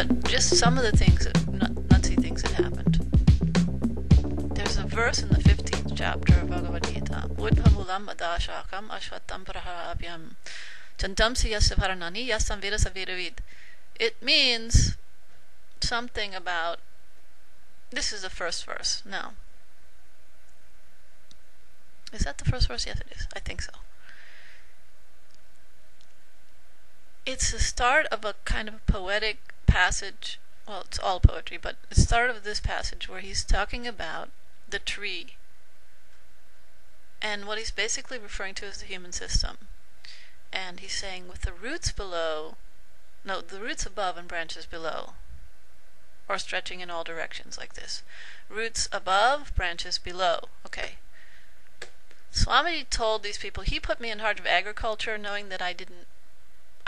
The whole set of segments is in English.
but just some of the things, nutsy things that happened. There's a verse in the 15th chapter of Bhagavad Gita. Udhamulam adashakam ashvatam praharabhyam chantam siyasya bharanani yasam vedasa vedavid. It means something about, this is the first verse. No. Is that the first verse? Yes, it is. I think so. It's the start of a kind of poetic passage. Well, it's all poetry, but the start of this passage where he's talking about the tree. And what he's basically referring to is the human system. And he's saying with the roots below, no, the roots above and branches below, or stretching in all directions like this. Roots above, branches below. Okay. Swamiji told these people, he put me in charge of agriculture knowing that I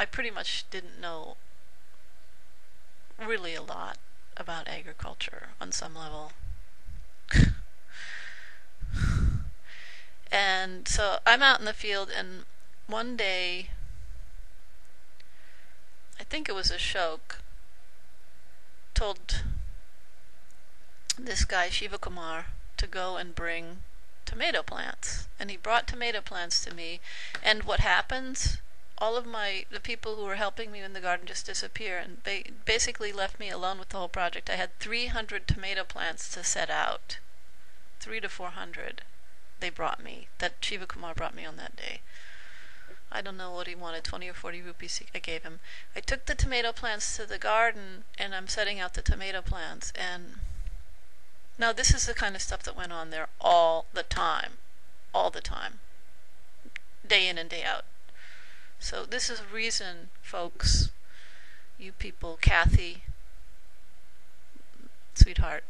pretty much didn't know really a lot about agriculture on some level. And so I'm out in the field, and one day, I think it was Ashok, told this guy Shiva Kumar to go and bring tomato plants, and he brought tomato plants to me. And what happens, all of the people who were helping me in the garden just disappear, and they basically left me alone with the whole project. I had 300 tomato plants to set out, 300 to 400 they brought me, that Shiva Kumar brought me on that day. I don't know what he wanted, 20 or 40 rupees I gave him. I took the tomato plants to the garden, and I'm setting out the tomato plants, and now this is the kind of stuff that went on there all the time, day in and day out. So this is a reason, folks, you people, Kathy, sweetheart,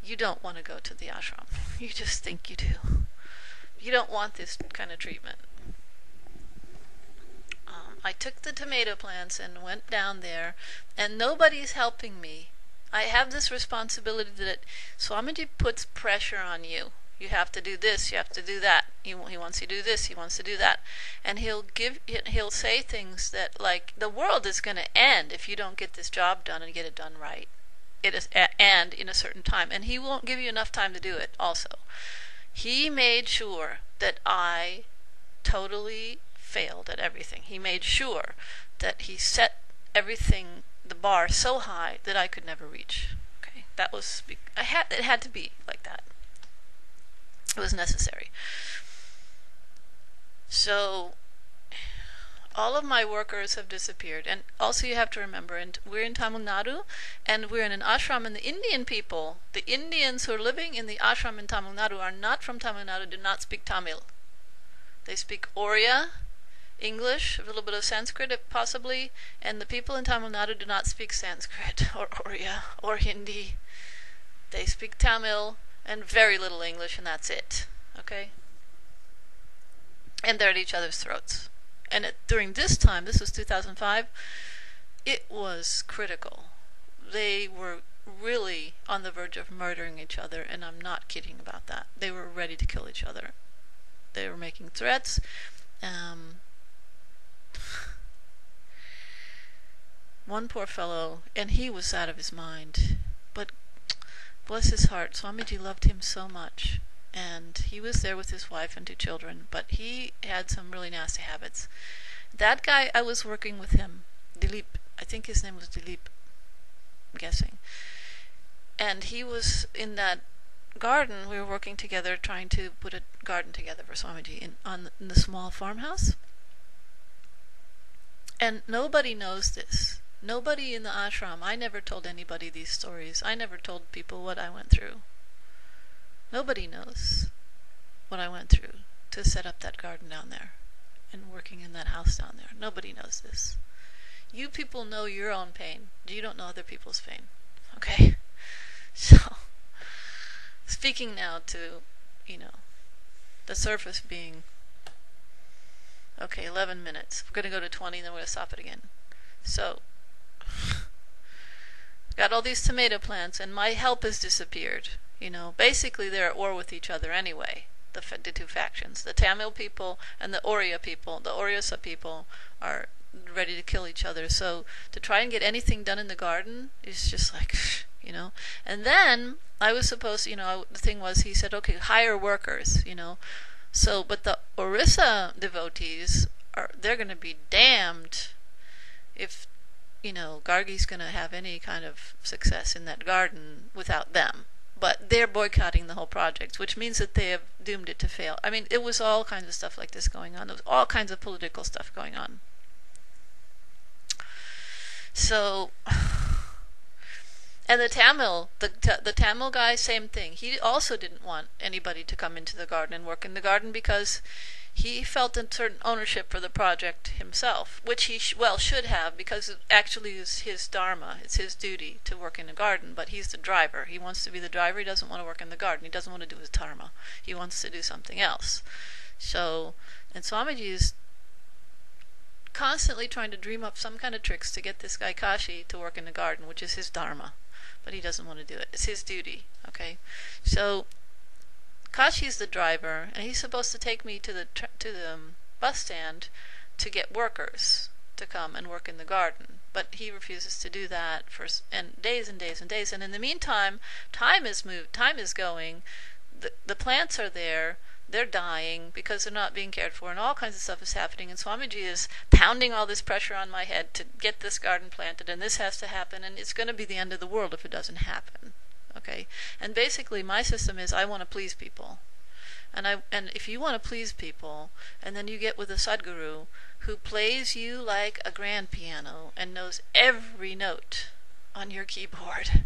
you don't want to go to the ashram. You just think you do. You don't want this kind of treatment. I took the tomato plants and went down there, and nobody's helping me. I have this responsibility that Swamiji puts pressure on you. You have to do this, you have to do that. He wants you to do this, he wants to do that. And he'll say things that, like, the world is going to end if you don't get this job done and get it done right. It is, and in a certain time. And he won't give you enough time to do it also. He made sure that I totally failed at everything. He made sure that he set everything, the bar, so high that I could never reach. Okay, that was, it had to be like that. It was necessary. So all of my workers have disappeared. And also you have to remember, and we're in Tamil Nadu, and we're in an ashram, and the Indian people, the Indians who are living in the ashram in Tamil Nadu are not from Tamil Nadu, do not speak Tamil. They speak Oriya, English, a little bit of Sanskrit possibly, and the people in Tamil Nadu do not speak Sanskrit or Oriya or Hindi. They speak Tamil and very little English, and that's it. Okay? And they're at each other's throats. And during this time, this was 2005, it was critical. They were really on the verge of murdering each other, and I'm not kidding about that. They were ready to kill each other. They were making threats. One poor fellow, and he was out of his mind, but bless his heart, Swamiji loved him so much, and he was there with his wife and 2 children, but he had some really nasty habits. That guy, I was working with him, Dilip, I think his name was Dilip, I'm guessing, and he was in that garden. We were working together trying to put a garden together for Swamiji in the small farmhouse, and nobody knows this. Nobody in the ashram. I never told anybody these stories. I never told people what I went through. Nobody knows what I went through to set up that garden down there and working in that house down there. Nobody knows this. You people know your own pain. You don't know other people's pain. Okay? So, speaking now to, the surface being, okay, 11 minutes. We're going to go to 20, then we're going to stop it again. So, got all these tomato plants, and my help has disappeared. Basically they're at war with each other anyway, the 2 factions. The Tamil people and the Oriya people, the Oryasa people, are ready to kill each other. So to try and get anything done in the garden is just like, And then I was supposed, the thing was, he said, okay, hire workers, So, but the Orissa devotees they're going to be damned if, Gargi's going to have any kind of success in that garden without them. But they're boycotting the whole project, which means that they have doomed it to fail. I mean, it was all kinds of stuff like this going on. There was all kinds of political stuff going on. So, and the Tamil guy, same thing. He also didn't want anybody to come into the garden and work in the garden because he felt a certain ownership for the project himself, which he should have, because it actually is his dharma. It's his duty to work in the garden, but he's the driver. He wants to be the driver. He doesn't want to work in the garden. He doesn't want to do his dharma. He wants to do something else. So, and Swamiji is constantly trying to dream up some kind of tricks to get this guy Kashi to work in the garden, which is his dharma. But he doesn't want to do it. It's his duty, okay? So Kashi's the driver, and he's supposed to take me to the bus stand to get workers to come and work in the garden. But he refuses to do that for days and days and days. And in the meantime, time is going. The plants are there. They're dying because they're not being cared for, and all kinds of stuff is happening. And Swamiji is pounding all this pressure on my head to get this garden planted, and this has to happen, and it's going to be the end of the world if it doesn't happen. Okay? And basically my system is I want to please people. And if you want to please people, and then you get with a Sadguru who plays you like a grand piano and knows every note on your keyboard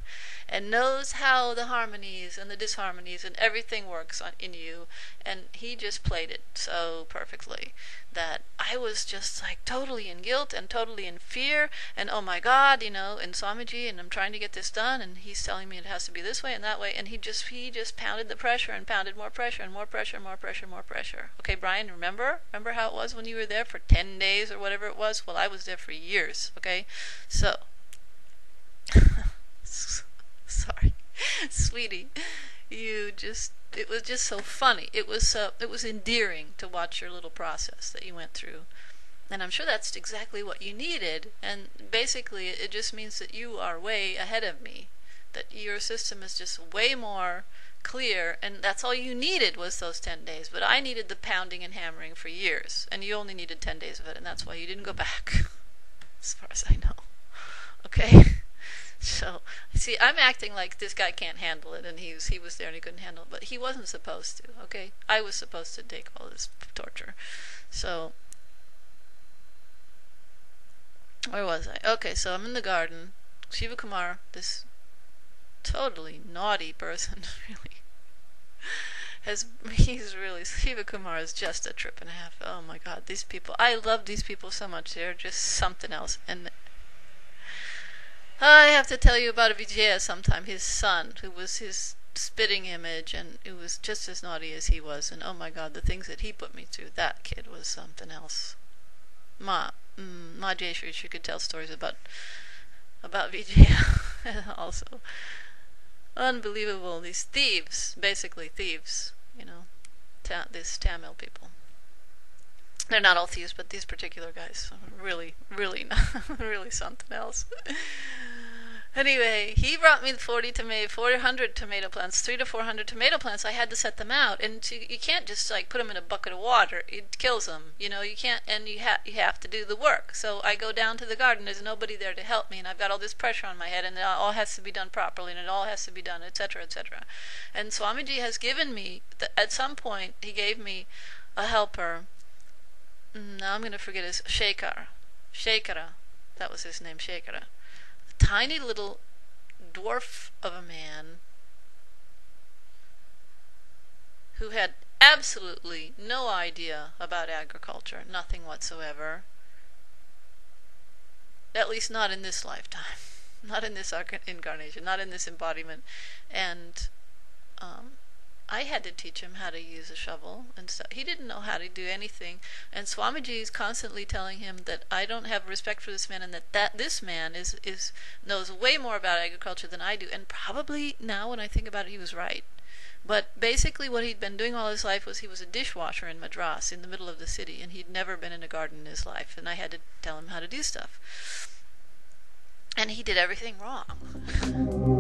and knows how the harmonies and the disharmonies and everything works in you, and he just played it so perfectly that I was just like totally in guilt and totally in fear, and oh my God, and Swamiji, and I'm trying to get this done, and he's telling me it has to be this way and that way, and he just pounded the pressure and pounded more pressure and more pressure, more pressure, more pressure. Okay, Brian, remember how it was when you were there for 10 days or whatever it was? Well, I was there for years. Okay, so sorry, sweetie, it was just so funny. It was endearing to watch your little process that you went through. And I'm sure that's exactly what you needed. And basically it just means that you are way ahead of me. That your system is just way more clear, and that's all you needed was those 10 days. But I needed the pounding and hammering for years, and you only needed 10 days of it, and that's why you didn't go back, as far as I know. Okay? So, see, I'm acting like this guy can't handle it, and he was there and he couldn't handle it, but he wasn't supposed to, okay? I was supposed to take all this torture. So, where was I? Okay, so I'm in the garden. Shiva Kumar, this totally naughty person, really, Shiva Kumar is just a trip and a half. Oh my God, these people, I love these people so much. They're just something else. And I have to tell you about Vijaya sometime, his son, who was his spitting image, and who was just as naughty as he was. And oh my God, the things that he put me through, that kid was something else. Ma Jayashri, she could tell stories about Vijaya also. Unbelievable, these thieves, basically thieves, these Tamil people. They're not all thieves, but these particular guys are really, really, really something else. Anyway, he brought me 400 tomato plants, 300 to 400 tomato plants. I had to set them out, and you can't just like put them in a bucket of water. It kills them, you can't, and you have to do the work. So I go down to the garden. There's nobody there to help me, and I've got all this pressure on my head, and it all has to be done properly, and it all has to be done, etc., etc. And Swamiji has given me, at some point, he gave me a helper. Now I'm going to forget his Shekara, that was his name, Shekara. A tiny little dwarf of a man who had absolutely no idea about agriculture, nothing whatsoever. At least not in this lifetime, not in this incarnation, not in this embodiment. And I had to teach him how to use a shovel and stuff. He didn't know how to do anything, and Swamiji is constantly telling him that I don't have respect for this man, and that this man knows way more about agriculture than I do. And probably now when I think about it, he was right. But basically what he'd been doing all his life was he was a dishwasher in Madras, in the middle of the city, and he'd never been in a garden in his life, and I had to tell him how to do stuff. And he did everything wrong.